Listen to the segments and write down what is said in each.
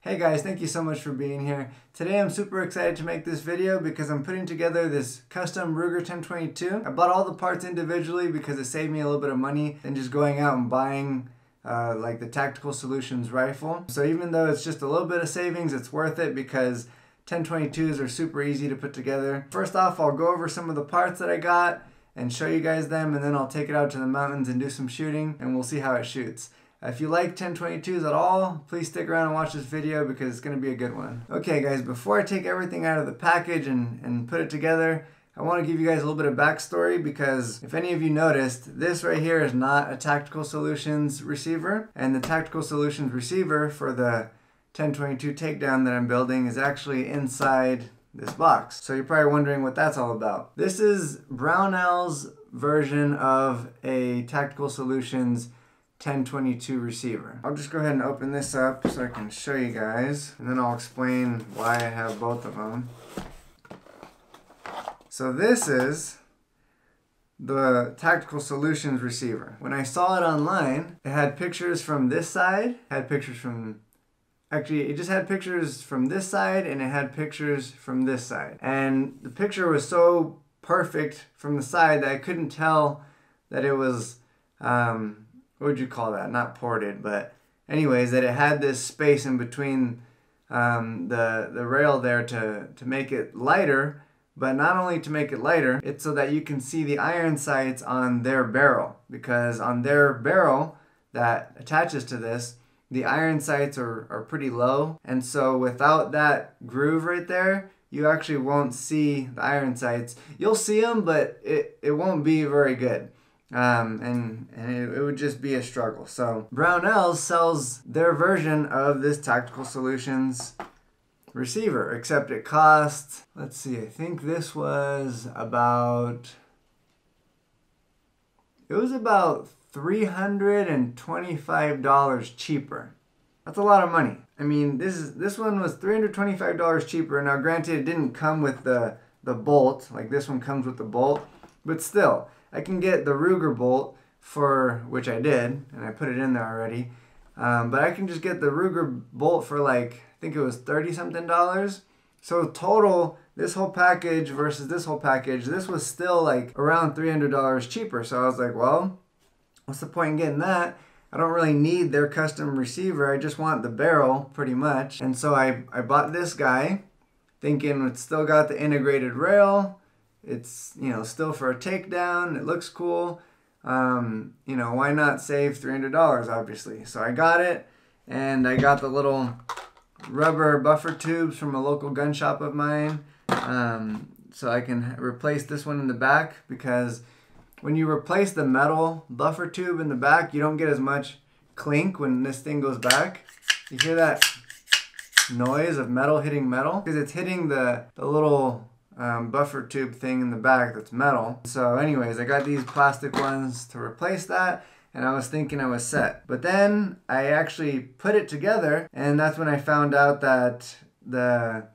Hey guys, thank you so much for being here. Today I'm super excited to make this video because I'm putting together this custom Ruger 1022. I bought all the parts individually because it saved me a little bit of money than just going out and buying like the Tactical Solutions rifle. So even though it's just a little bit of savings, it's worth it because 1022s are super easy to put together. First off, I'll go over some of the parts that I got and show you guys them, and then I'll take it out to the mountains and do some shooting and we'll see how it shoots. If you like 1022s at all, please stick around and watch this video because it's going to be a good one. Okay guys, before I take everything out of the package and put it together, I want to give you guys a little bit of backstory because if any of you noticed, this right here is not a Tactical Solutions receiver, and the Tactical Solutions receiver for the 1022 Takedown that I'm building is actually inside this box. So you're probably wondering what that's all about. This is Brownell's version of a Tactical Solutions 1022 receiver. I'll just go ahead and open this up so I can show you guys, and then I'll explain why I have both of them. So this is the Tactical Solutions receiver. When I saw it online, it had pictures from this side, actually it just had pictures from this side, and it had pictures from this side. And the picture was so perfect from the side that I couldn't tell that it was what would you call that? Not ported, but anyways, that it had this space in between the rail there to make it lighter, but not only to make it lighter, it's so that you can see the iron sights on their barrel, because on their barrel that attaches to this, the iron sights are pretty low, and so without that groove right there, you actually won't see the iron sights. You'll see them, but it won't be very good. And it would just be a struggle. So Brownell's sells their version of this Tactical Solutions receiver, except it costs, let's see, I think this was about, it was about $325 cheaper. That's a lot of money. I mean, this one was $325 cheaper. Now granted, it didn't come with the bolt, like this one comes with the bolt, but still, I can get the Ruger bolt, for which I did, and I put it in there already. But I can just get the Ruger bolt for like, I think it was $30-something. So total, this whole package versus this whole package, this was still like around $300 cheaper. So I was like, well, what's the point in getting that? I don't really need their custom receiver. I just want the barrel pretty much. And so I bought this guy thinking it's still got the integrated rail. It's, you know, still for a takedown. It looks cool. You know, why not save $300, obviously? So I got it, and I got the little rubber buffer tubes from a local gun shop of mine. So I can replace this one in the back, because when you replace the metal buffer tube in the back, you don't get as much clink when this thing goes back. You hear that noise of metal hitting metal? Because it's hitting the little buffer tube thing in the back that's metal. So anyways, I got these plastic ones to replace that, and I was thinking I was set. But then I actually put it together, and that's when I found out that the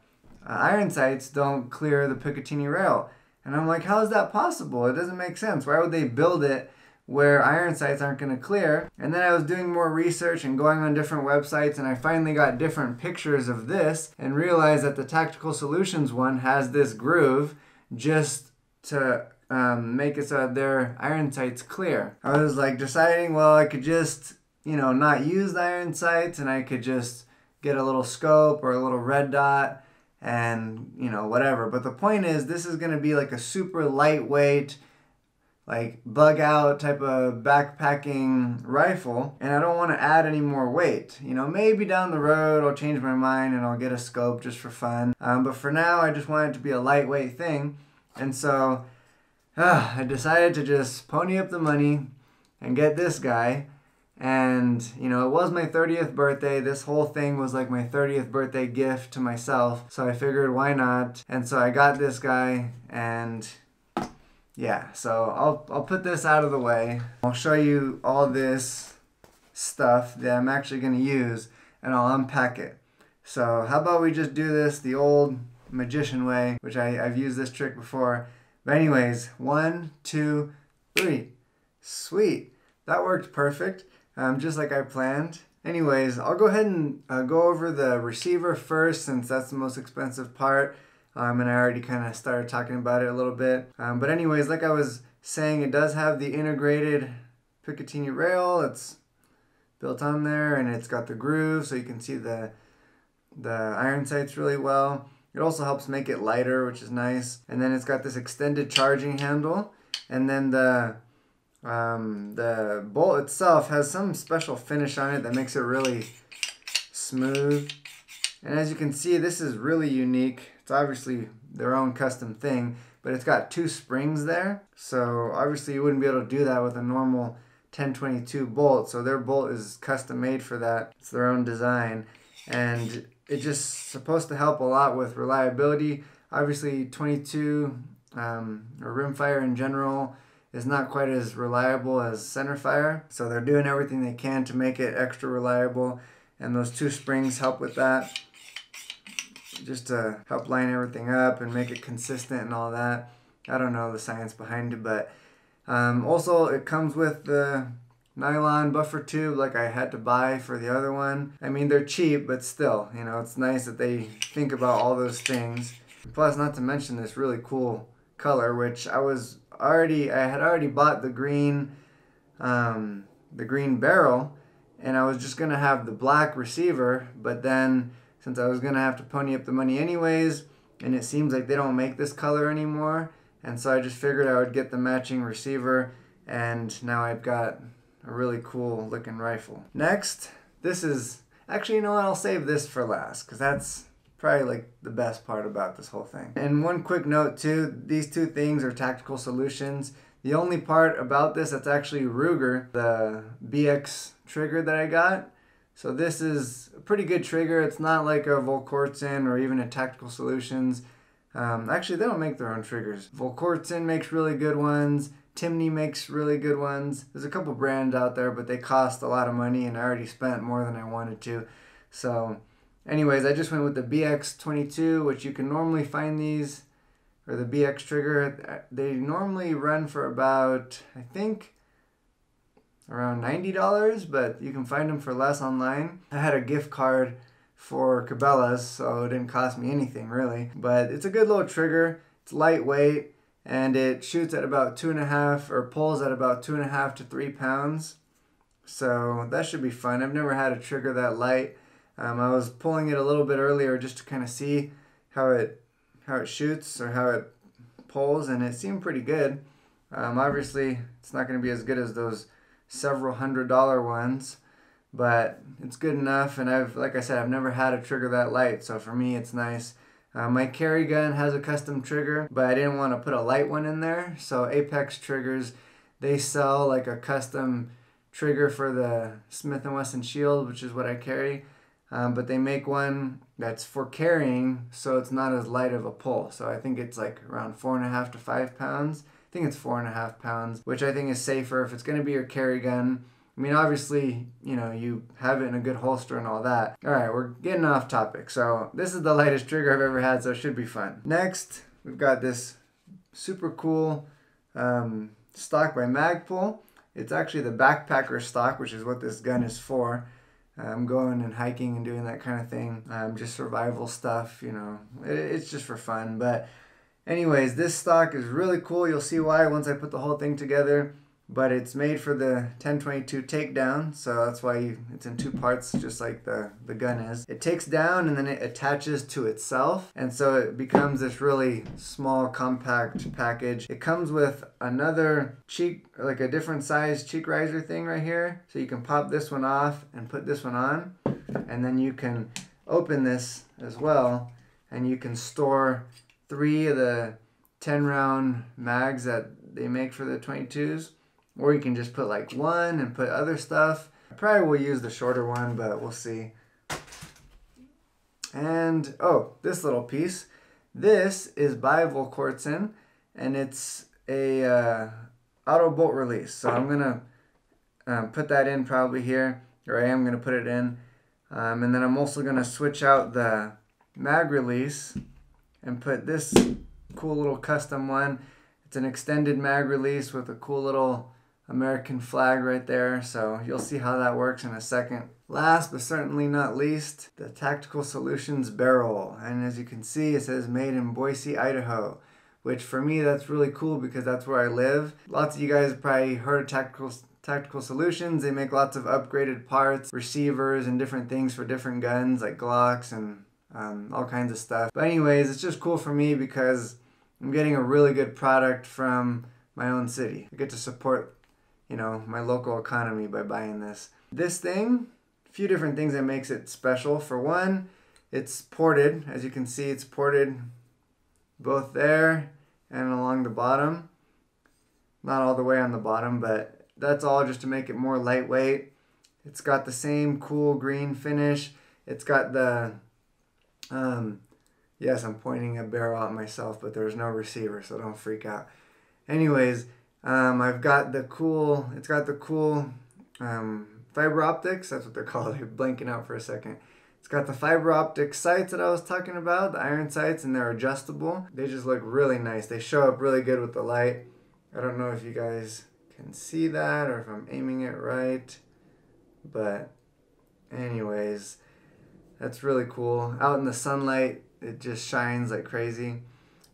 iron sights don't clear the Picatinny rail. And I'm like, how is that possible? It doesn't make sense. Why would they build it where iron sights aren't going to clear? And then I was doing more research and going on different websites, and I finally got different pictures of this and realized that the Tactical Solutions one has this groove just to make it so that their iron sights clear. I was like deciding, well, I could just, you know, not use the iron sights, and I could just get a little scope or a little red dot and, you know, whatever. But the point is, this is going to be like a super lightweight, like bug out type of backpacking rifle, and I don't want to add any more weight. You know, maybe down the road I'll change my mind and I'll get a scope just for fun. But for now, I just want it to be a lightweight thing. And so I decided to just pony up the money and get this guy. And, you know, it was my 30th birthday. This whole thing was like my 30th birthday gift to myself. So I figured, why not? And so I got this guy, and yeah, so I'll put this out of the way. I'll show you all this stuff that I'm actually going to use, and I'll unpack it. So how about we just do this the old magician way, which I've used this trick before. But anyways, 1, 2, 3. Sweet. That worked perfect, just like I planned. Anyways, I'll go ahead and go over the receiver first since that's the most expensive part. And I already kind of started talking about it a little bit. But anyways, like I was saying, it does have the integrated Picatinny rail. It's built on there, and it's got the groove so you can see the iron sights really well. It also helps make it lighter, which is nice. And then it's got this extended charging handle. And then the bolt itself has some special finish on it that makes it really smooth. And as you can see, this is really unique. It's obviously their own custom thing, but it's got 2 springs there. So obviously you wouldn't be able to do that with a normal 1022 bolt. So their bolt is custom made for that. It's their own design. And it's just supposed to help a lot with reliability. Obviously 22 or rimfire in general is not quite as reliable as centerfire. So they're doing everything they can to make it extra reliable. And those 2 springs help with that, just to help line everything up and make it consistent and all that. I don't know the science behind it, but also it comes with the nylon buffer tube like I had to buy for the other one. I mean, they're cheap, but still, you know, it's nice that they think about all those things. Plus, not to mention this really cool color, which I had already bought the green barrel, and I was just gonna have the black receiver, but then since I was gonna have to pony up the money anyways, and it seems like they don't make this color anymore, and so I just figured I would get the matching receiver, and now I've got a really cool looking rifle. Next, this is, actually, you know what, I'll save this for last, because that's probably like the best part about this whole thing. And one quick note too, these 2 things are tactical solutions. The only part about this that's actually RUGER, the BX trigger that I got. So this is a pretty good trigger. It's not like a Volquartsen or even a Tactical Solutions. Actually, they don't make their own triggers. Volquartsen makes really good ones. Timney makes really good ones. There's a couple brands out there, but they cost a lot of money, and I already spent more than I wanted to. So anyways, I just went with the BX22, which you can normally find these, or the BX trigger. They normally run for about, I think, around $90, but you can find them for less online. I had a gift card for Cabela's, so it didn't cost me anything really. But it's a good little trigger. It's lightweight, and it shoots at about 2.5, or pulls at about 2.5 to 3 pounds. So that should be fun. I've never had a trigger that light. I was pulling it a little bit earlier just to kind of see how it shoots or how it pulls, and it seemed pretty good. Obviously, it's not going to be as good as those several $100 ones, but it's good enough. And like I said, I've never had a trigger that light, so for me it's nice. My carry gun has a custom trigger, but I didn't want to put a light one in there. So Apex Triggers, they sell like a custom trigger for the Smith & Wesson Shield, which is what I carry. But they make one that's for carrying, so it's not as light of a pull. So I think it's like around 4.5 to 5 pounds. I think it's 4.5 pounds, which I think is safer if it's going to be your carry gun. I mean, obviously, you know, you have it in a good holster and all that. All right, we're getting off topic. So this is the lightest trigger I've ever had, so it should be fun. Next, we've got this super cool stock by Magpul. It's actually the backpacker stock, which is what this gun is for. I'm going and hiking and doing that kind of thing. Just survival stuff, you know. It's just for fun. But anyways, this stock is really cool. You'll see why once I put the whole thing together. But it's made for the 1022 Takedown, so that's why it's in 2 parts, just like the gun is. It takes down and then it attaches to itself, and so it becomes this really small, compact package. It comes with another cheek, like a different size cheek riser thing right here, so you can pop this one off and put this one on, and then you can open this as well, and you can store 3 of the 10-round mags that they make for the 22s. Or you can just put like 1 and put other stuff. I probably will use the shorter one, but we'll see. And, oh, this little piece. This is by Volquartsen, and it's a auto bolt release. So I'm going to put that in probably here, or I am going to put it in. And then I'm also going to switch out the mag release and put this cool little custom one. It's an extended mag release with a cool little American flag right there, so you'll see how that works in a second. Last but certainly not least, the Tactical Solutions barrel. And as you can see, it says made in Boise, Idaho, which for me, that's really cool because that's where I live. Lots of you guys have probably heard of Tactical Solutions. They make lots of upgraded parts, receivers, and different things for different guns like Glocks and all kinds of stuff. But anyways, it's just cool for me because I'm getting a really good product from my own city. I get to support, you know, my local economy by buying this. This thing, a few different things that makes it special. For one, it's ported. As you can see, it's ported both there and along the bottom. Not all the way on the bottom, but that's all just to make it more lightweight. It's got the same cool green finish. It's got the, yes, I'm pointing a barrel at myself, but there's no receiver, so don't freak out. Anyways, I've got the cool, it's got the cool fiber optics, that's what they're called. I'm blanking out for a second. It's got the fiber optic sights that I was talking about, the iron sights, and they're adjustable. They just look really nice. They show up really good with the light. I don't know if you guys can see that or if I'm aiming it right, but anyways, that's really cool. Out in the sunlight, it just shines like crazy.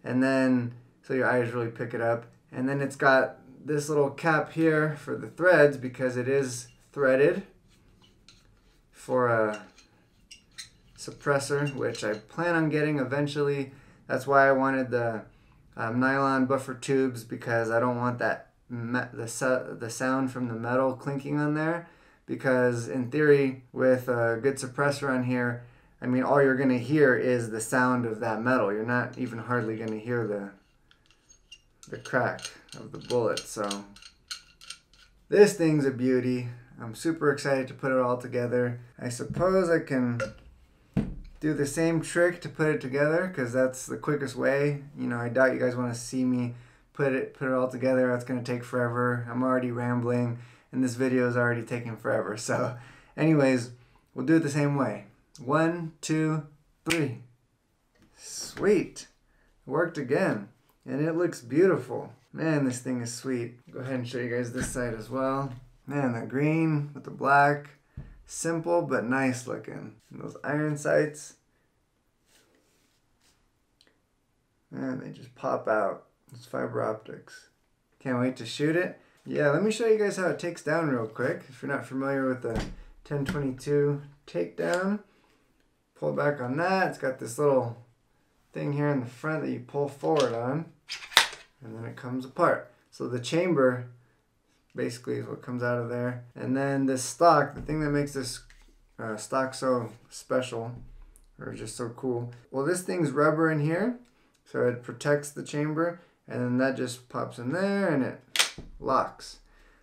And then, so your eyes really pick it up. And then it's got this little cap here for the threads because it is threaded for a suppressor, which I plan on getting eventually. That's why I wanted the nylon buffer tubes, because I don't want that the sound from the metal clinking on there, because in theory with a good suppressor on here, I mean, all you're going to hear is the sound of that metal. You're not even hardly going to hear the crack of the bullet. So this thing's a beauty. I'm super excited to put it all together. I suppose I can do the same trick to put it together because that's the quickest way. You know, I doubt you guys want to see me put it all together. That's going to take forever. I'm already rambling and this video is already taking forever. So anyways, we'll do it the same way. 1, 2, 3. Sweet. It worked again. And it looks beautiful. Man, this thing is sweet. Go ahead and show you guys this side as well. Man, the green with the black. Simple but nice looking. And those iron sights. Man, they just pop out. Those fiber optics. Can't wait to shoot it. Yeah, let me show you guys how it takes down real quick. If you're not familiar with the 1022 Takedown. Pull back on that. It's got this little thing here in the front that you pull forward on. And then it comes apart. So the chamber basically is what comes out of there. And then this stock, the thing that makes this stock so special, or just so cool. Well, this thing's rubber in here, so it protects the chamber, and then that just pops in there and it locks.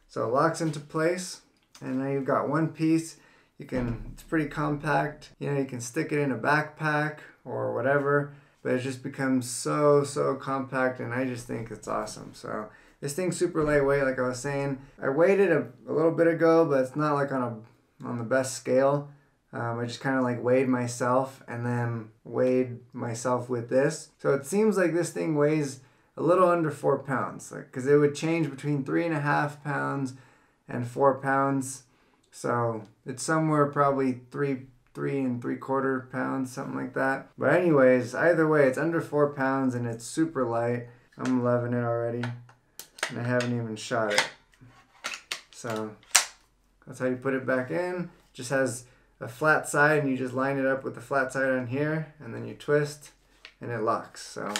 So it locks into place, and now you've got one piece. It's pretty compact. You know, you can stick it in a backpack or whatever, but it just becomes so compact, and I just think it's awesome. So this thing's super lightweight, like I was saying. I weighed it a little bit ago, but it's not like on the best scale. I just kind of like weighed myself and then weighed myself with this. So it seems like this thing weighs a little under 4 pounds, because it would change between 3.5 pounds and 4 pounds. So it's somewhere probably 3 3¾ pounds, something like that. But anyways, either way, it's under 4 pounds and it's super light. I'm loving it already. And I haven't even shot it. So that's how you put it back in. Just has a flat side, and you just line it up with the flat side on here, and then you twist and it locks. So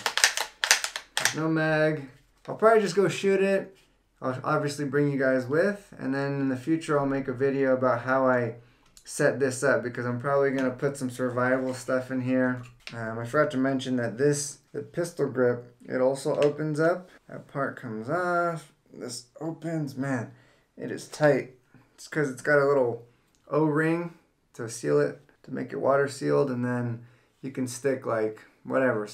there's no mag. I'll probably just go shoot it. I'll obviously bring you guys with, and then in the future I'll make a video about how I set this up, because I'm probably going to put some survival stuff in here. I forgot to mention that the pistol grip, it also opens up. That part comes off. This opens. Man, it is tight. It's because it's got a little O-ring to seal it, to make it water sealed, and then you can stick like whatever,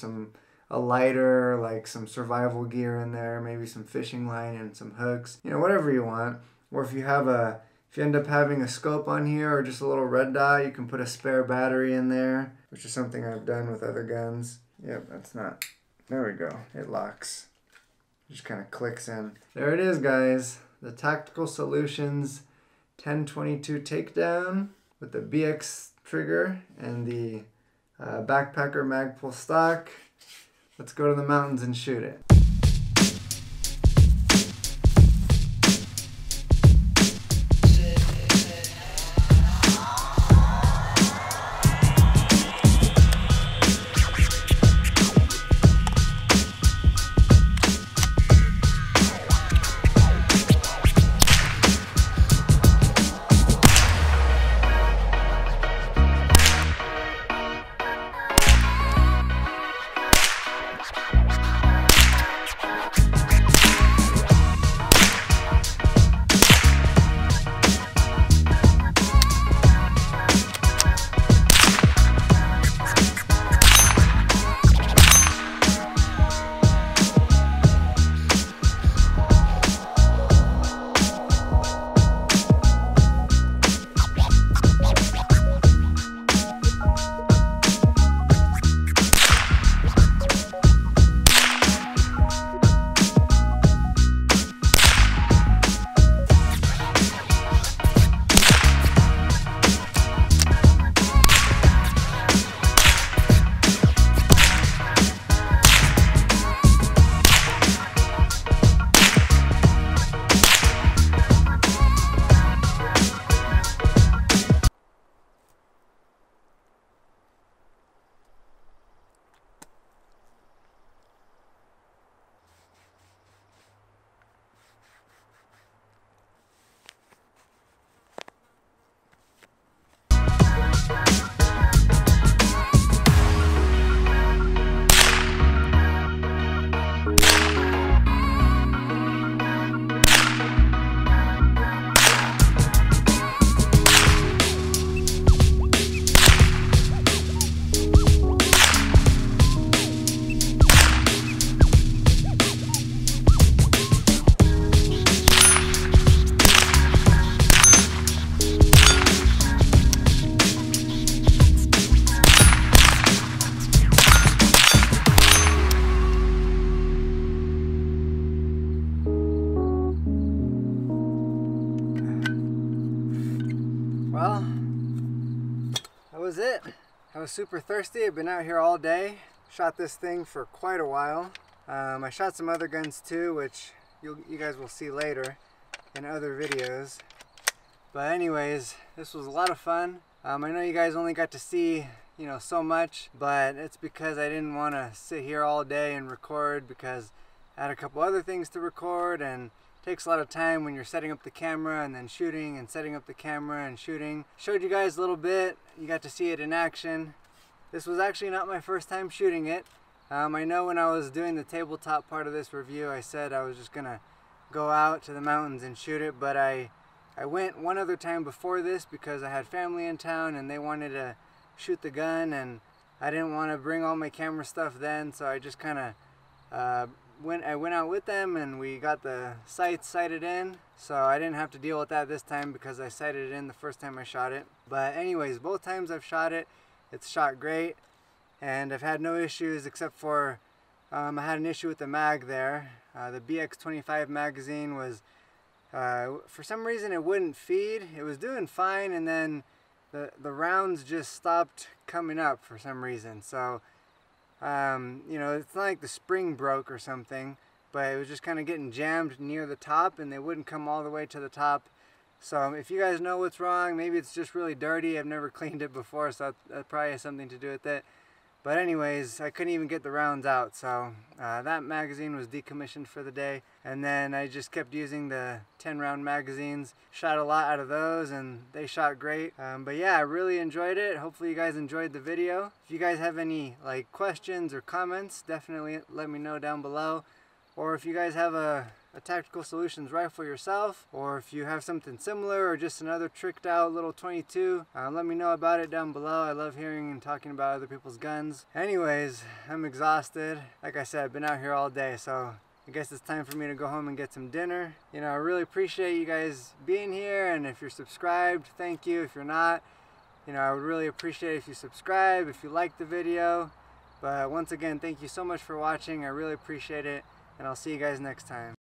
a lighter, like some survival gear in there, maybe some fishing line and some hooks, you know, whatever you want. Or if you end up having a scope on here or just a little red dot, you can put a spare battery in there, which is something I've done with other guns. Yep, there we go. It locks. It just kind of clicks in. There it is, guys. the Tactical Solutions 1022 Takedown with the BX trigger and the Backpacker Magpul stock. Let's go to the mountains and shoot it. Well, that was it. I was super thirsty. I've been out here all day. Shot this thing for quite a while. I shot some other guns too, which you guys will see later in other videos. But anyways, this was a lot of fun. I know you guys only got to see, so much, but it's because I didn't want to sit here all day and record, because I had a couple other things to record, and it takes a lot of time when you're setting up the camera and then shooting and setting up the camera and shooting. Showed you guys a little bit. You got to see it in action. This was actually not my first time shooting it. I know when I was doing the tabletop part of this review, I said I was just gonna go out to the mountains and shoot it, but I went one other time before this because I had family in town and they wanted to shoot the gun, and I didn't want to bring all my camera stuff then, so I just kind of went out with them, and we got the sights sighted in, so I didn't have to deal with that this time because I sighted it in the first time I shot it. But anyways, both times I've shot it, it's shot great, and I've had no issues except for I had an issue with the mag there. The BX-25 magazine was for some reason it wouldn't feed. It was doing fine, and then the rounds just stopped coming up for some reason. So it's not like the spring broke or something, but it was just kind of getting jammed near the top, and they wouldn't come all the way to the top. So if you guys know what's wrong, maybe it's just really dirty. I've never cleaned it before, so that probably has something to do with it. But anyways, I couldn't even get the rounds out, so that magazine was decommissioned for the day. And then I just kept using the 10-round magazines. Shot a lot out of those, and they shot great. But yeah, I really enjoyed it. Hopefully you guys enjoyed the video. If you guys have any questions or comments, definitely let me know down below. Or if you guys have a Tactical Solutions rifle yourself, or if you have something similar or just another tricked out little 22, let me know about it down below. I love hearing and talking about other people's guns. Anyways, I'm exhausted. Like I said, I've been out here all day, so I guess it's time for me to go home and get some dinner. I really appreciate you guys being here, and if you're subscribed, thank you. If you're not, I would really appreciate it if you subscribe, if you like the video. But once again, thank you so much for watching. I really appreciate it, and I'll see you guys next time.